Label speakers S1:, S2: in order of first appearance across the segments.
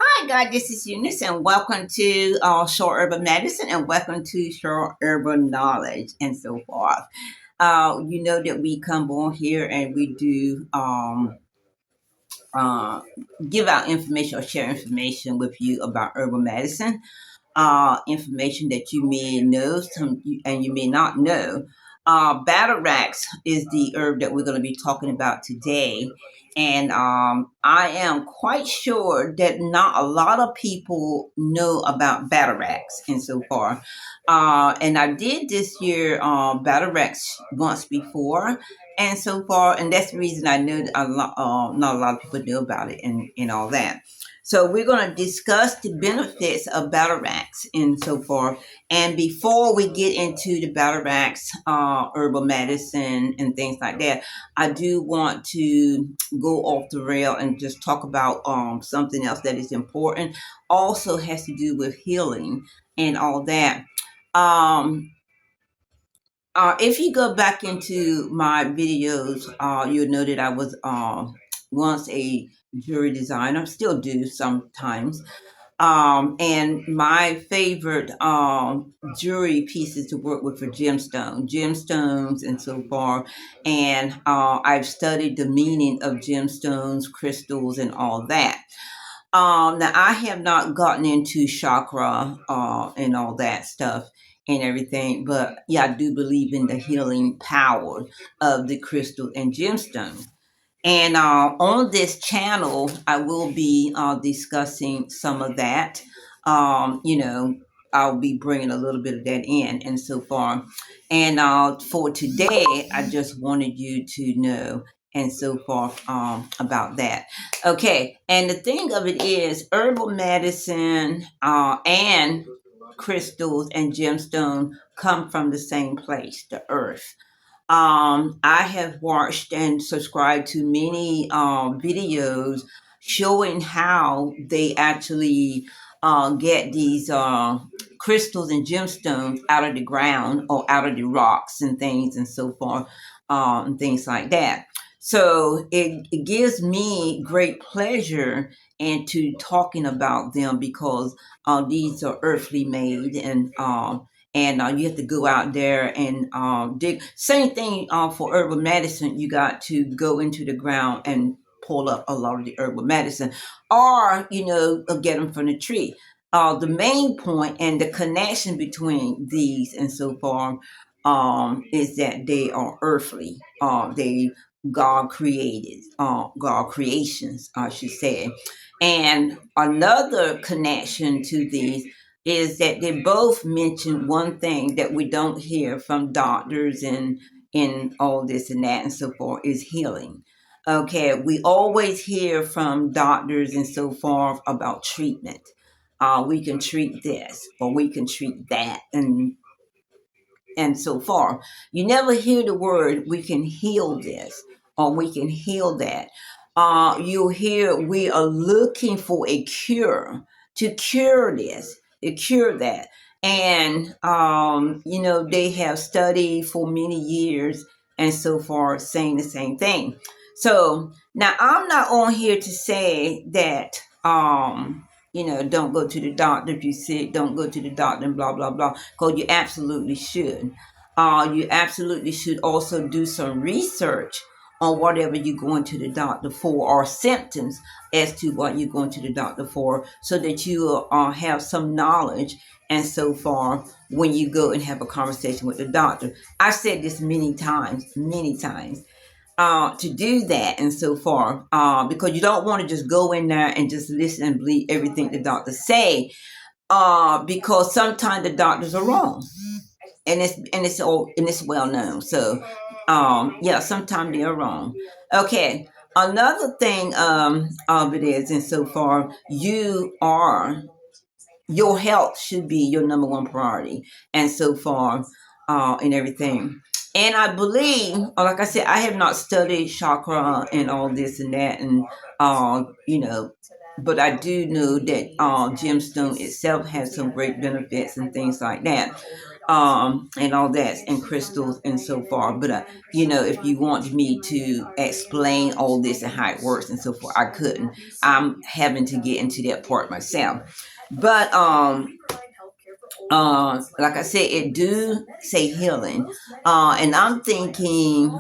S1: Hi, guys. This is Eunice, and welcome to Short Herbal Medicine, and welcome to Short Herbal Knowledge, and so forth. You know that we come on here and we do uh, give out information or share information with you about herbal medicine, information that you may know, and you may not know. Battlewrack is the herb that we're going to be talking about today. And I am quite sure that not a lot of people know about Battlewracks and so far. And I did this year Battlewracks once before, and so far, and that's the reason I know that not a lot of people know about it and all that. So we're going to discuss the benefits of battle racks and so forth. And before we get into the battle racks, herbal medicine and things like that, I do want to go off the rail and just talk about something else that is important. Also has to do with healing and all that. Um, if you go back into my videos, you'll know that I was once a jewelry designer, still do sometimes. And my favorite jewelry pieces to work with are gemstones, and so far. And I've studied the meaning of gemstones, crystals, and all that. Now I have not gotten into chakra and all that stuff and everything, but yeah, I do believe in the healing power of the crystal and gemstones. And on this channel, I will be discussing some of that. You know, I'll be bringing a little bit of that in and so far. And for today, I just wanted you to know and so forth about that. Okay, and the thing of it is, herbal medicine and crystals and gemstone come from the same place, the earth. I have watched and subscribed to many videos showing how they actually get these crystals and gemstones out of the ground or out of the rocks and things and so forth, and things like that. So it gives me great pleasure into talking about them because these are earthly made and you have to go out there and dig. Same thing for herbal medicine. You got to go into the ground and pull up a lot of the herbal medicine, or get them from the tree. The main point and the connection between these and so far is that they are earthly. They God created, God creations, I should say. And another connection to these is that they both mention one thing that we don't hear from doctors and in all this and that and so forth is healing. Okay, we always hear from doctors and so forth about treatment. We can treat this or we can treat that and so far. You never hear the word we can heal this or we can heal that. You hear we are looking for a cure to cure this, to cure that. And, they have studied for many years and so far saying the same thing. So now I'm not on here to say that, don't go to the doctor if you're sick, don't go to the doctor and blah, blah, blah, because you absolutely should. You absolutely should also do some research on whatever you're going to the doctor for or symptoms as to what you're going to the doctor for so that you have some knowledge and so far when you go and have a conversation with the doctor. I've said this many times, to do that and so far because you don't want to just go in there and just listen and believe everything the doctors say because sometimes the doctors are wrong and it's well known. So yeah, sometimes they're wrong. Okay. Another thing of it is, and so far, your health should be your number one priority, and so far, and everything. And I believe, like I said, I have not studied chakra and all this and that, and uh, you know, but I do know that gemstone itself has some great benefits and things like that. and all that, and crystals and so far. But if you want me to explain all this and how it works and so forth, I couldn't. I'm having to get into that part myself. But like I said, it do say healing, and I'm thinking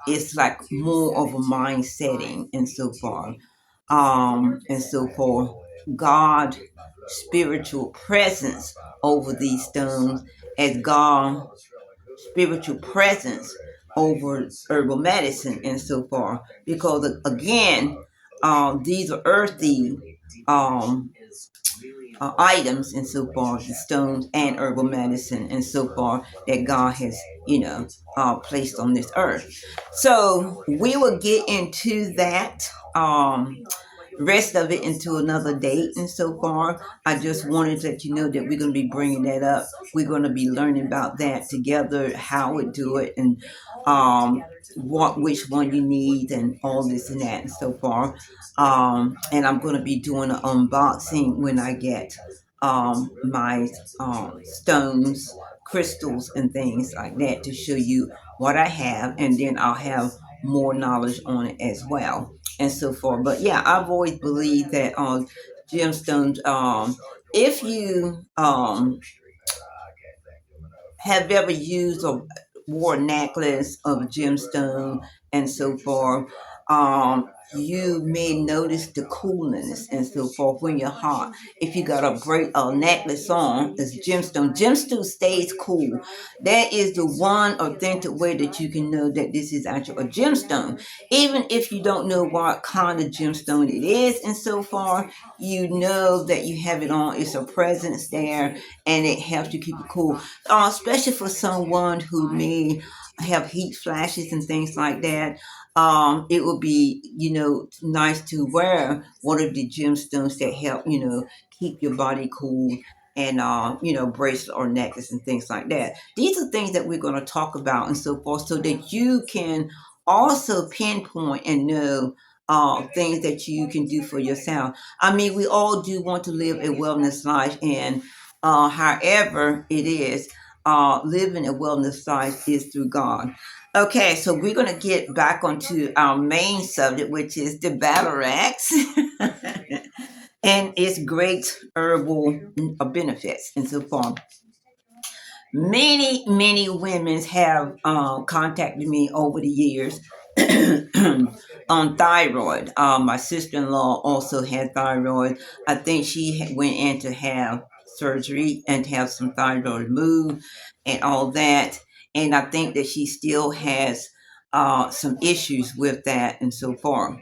S1: it's like more of a mind setting and so far, and so forth. God, spiritual presence over these stones, as God, spiritual presence over herbal medicine and so far, because again, these are earthy. Um, items and so far, the stones and herbal medicine and so far that God has, placed on this earth. So we will get into that. Rest of it into another date and so far. I just wanted to let you know that we're going to be bringing that up. We're going to be learning about that together, how we do it, and which one you need and all this and that and so far. And I'm going to be doing an unboxing when I get my stones, crystals, and things like that to show you what I have, and then I'll have more knowledge on it as well and so forth. But yeah, I've always believed that gemstones. If you have ever used or wore a necklace of a gemstone and so forth, you may notice the coolness and so forth when you're hot. If you got a great necklace on, this gemstone stays cool. That is the one authentic way that you can know that this is actually a gemstone. Even if you don't know what kind of gemstone it is and so far, you know that you have it on. It's a presence there, and it helps you keep it cool, especially for someone who may have heat flashes and things like that. It would be, nice to wear one of the gemstones that help, keep your body cool, and, bracelet or necklace and things like that. These are things that we're going to talk about and so forth, so that you can also pinpoint and know things that you can do for yourself. I mean, we all do want to live a wellness life, and however it is, living a wellness life is through God. Okay, so we're going to get back onto our main subject, which is the Battlewracks and its great herbal benefits and so forth. Many women have contacted me over the years on thyroid. My sister-in-law also had thyroid. I think she went in to have surgery and to have some thyroid removed and all that. And I think that she still has some issues with that and so forth.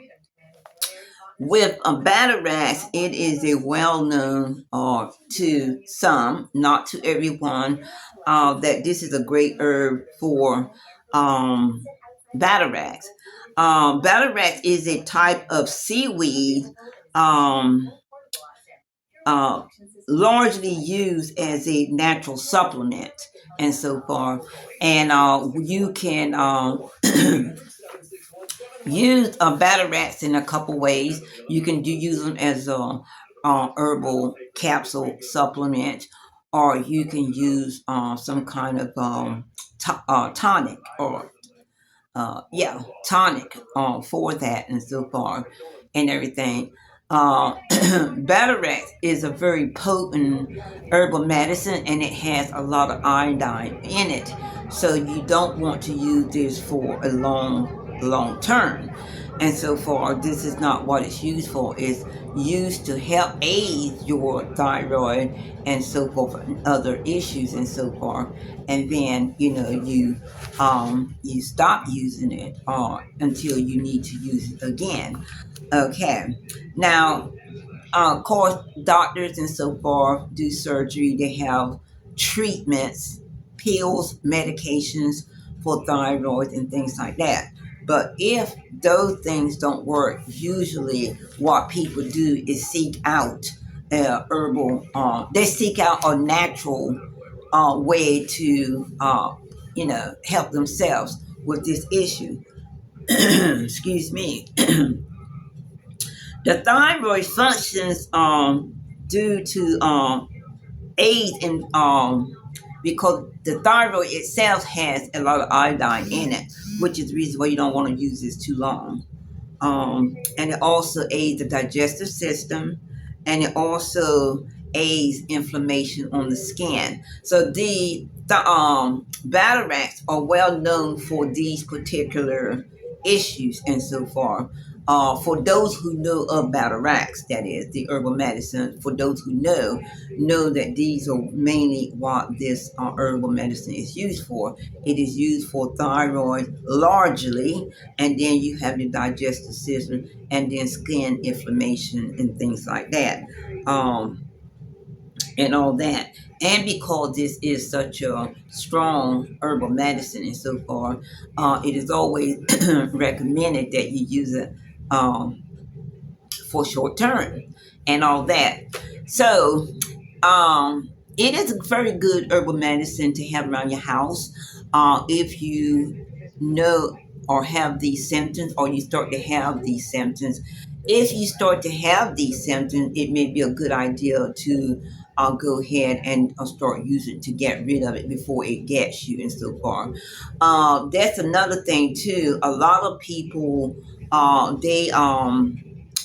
S1: With a Battlewrack, it is a well-known to some, not to everyone, that this is a great herb for Battlewrack. Battlewrack is a type of seaweed, um, uh, largely used as a natural supplement and so forth. And you can use Battlewracks in a couple ways. You can use them as a herbal capsule supplement, or you can use some kind of tonic, or tonic for that and so far and everything. Battlewrack is a very potent herbal medicine, and it has a lot of iodine in it. So you don't want to use this for a long term. And so far, this is not what it's used for. It's used to help aid your thyroid and so forth, and other issues and so forth. And then, you stop using it until you need to use it again. Okay. Now, of course, doctors and so forth do surgery. They have treatments, pills, medications for thyroid and things like that. But if those things don't work, usually what people do is seek out herbal. They seek out a natural way to, help themselves with this issue. Excuse me. The thyroid functions due to aid in because the thyroid itself has a lot of iodine in it, which is the reason why you don't want to use this too long. And it also aids the digestive system, and it also aids inflammation on the skin. So the battle racks are well known for these particular issues, and so far. For those who know of battle racks, that is the herbal medicine. For those who know that these are mainly what this herbal medicine is used for. It is used for thyroid largely, and then you have the digestive system, and then skin inflammation and things like that, and all that. And because this is such a strong herbal medicine, and so far, it is always recommended that you use it um, for short term and all that. So it is a very good herbal medicine to have around your house. If you know or have these symptoms, or you start to have these symptoms, if you start to have these symptoms, it may be a good idea to go ahead and start using it to get rid of it before it gets you and so far. That's another thing too. A lot of people, they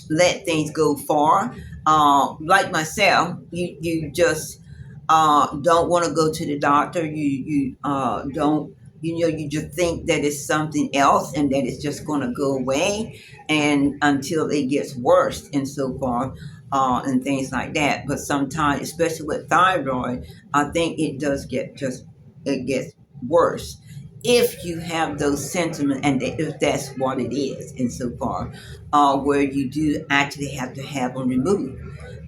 S1: let things go far. Like myself, you just don't want to go to the doctor. You don't, you just think that it's something else and that it's just going to go away, and until it gets worse and so far, and things like that. But sometimes, especially with thyroid, I think it does get just, it gets worse if you have those symptoms, and if that's what it is and so far, where you do actually have to have them removed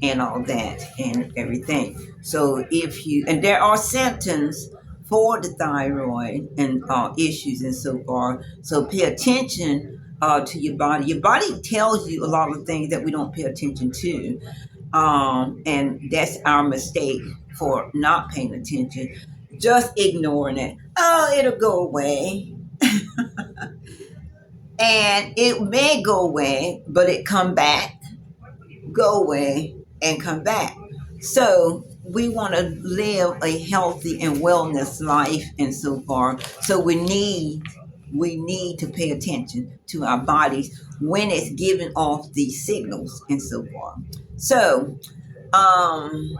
S1: and all that and everything. So if you, and there are symptoms for the thyroid and issues and so far, so pay attention to your body. Your body tells you a lot of things that we don't pay attention to, and that's our mistake for not paying attention, just ignoring it. Oh, it'll go away. And it may go away, but it come back, go away, and come back. So we want to live a healthy and wellness life and so far. So we need to pay attention to our bodies when it's giving off these signals and so far. So um,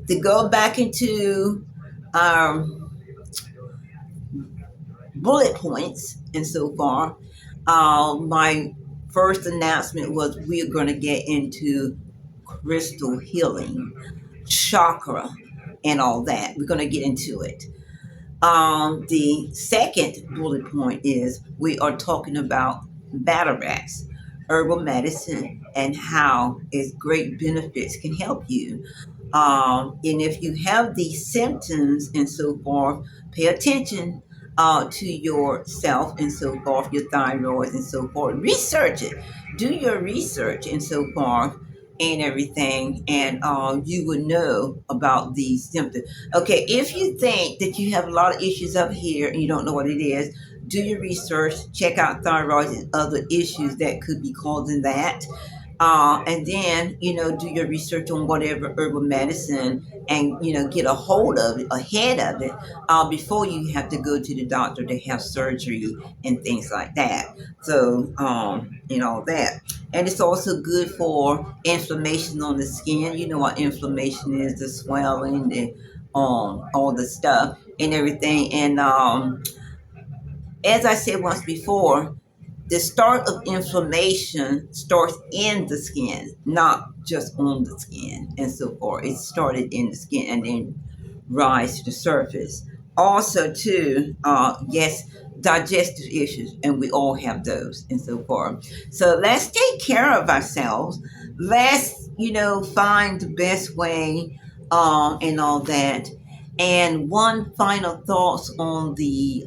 S1: to go back into our bullet points and so far, my first announcement was we're going to get into crystal healing, chakra, and all that. We're going to get into it. The second bullet point is we are talking about battle racks, herbal medicine, and how its great benefits can help you. And if you have these symptoms and so forth, pay attention to yourself and so forth, your thyroid and so forth. Research it. Do your research and so forth and everything, and you will know about these symptoms. Okay, if you think that you have a lot of issues up here and you don't know what it is, do your research, check out thyroid and other issues that could be causing that. And then, do your research on whatever herbal medicine, and, get a hold of it, ahead of it, before you have to go to the doctor to have surgery and things like that. So, that. And it's also good for inflammation on the skin. You know what inflammation is, the swelling, all the stuff and everything. And as I said once before, the start of inflammation starts in the skin, not just on the skin, and so forth. It started in the skin and then rise to the surface. Also, too, yes, digestive issues, and we all have those, and so forth. So let's take care of ourselves. Let's, find the best way, and all that. And one final thoughts on the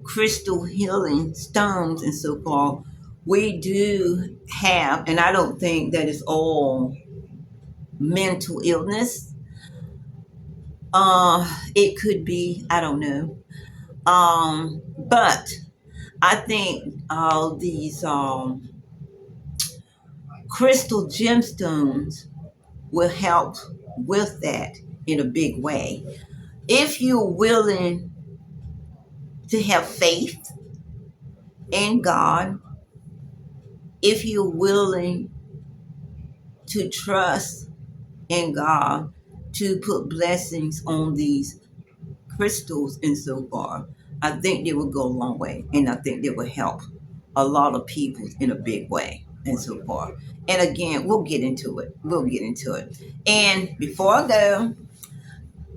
S1: crystal healing stones and so forth. We do have, and I don't think that it's all mental illness. It could be, I don't know. But I think these crystal gemstones will help with that in a big way. If you're willing to have faith in God, if you're willing to trust in God to put blessings on these crystals and so far, I think they will go a long way. And I think they will help a lot of people in a big way and so far. And again, we'll get into it. We'll get into it. And before I go,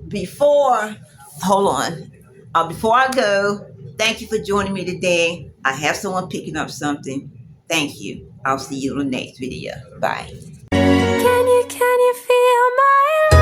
S1: before, hold on. Before I go, thank you for joining me today. I have someone picking up something. Thank you. I'll see you in the next video. Bye.
S2: Can you feel my love?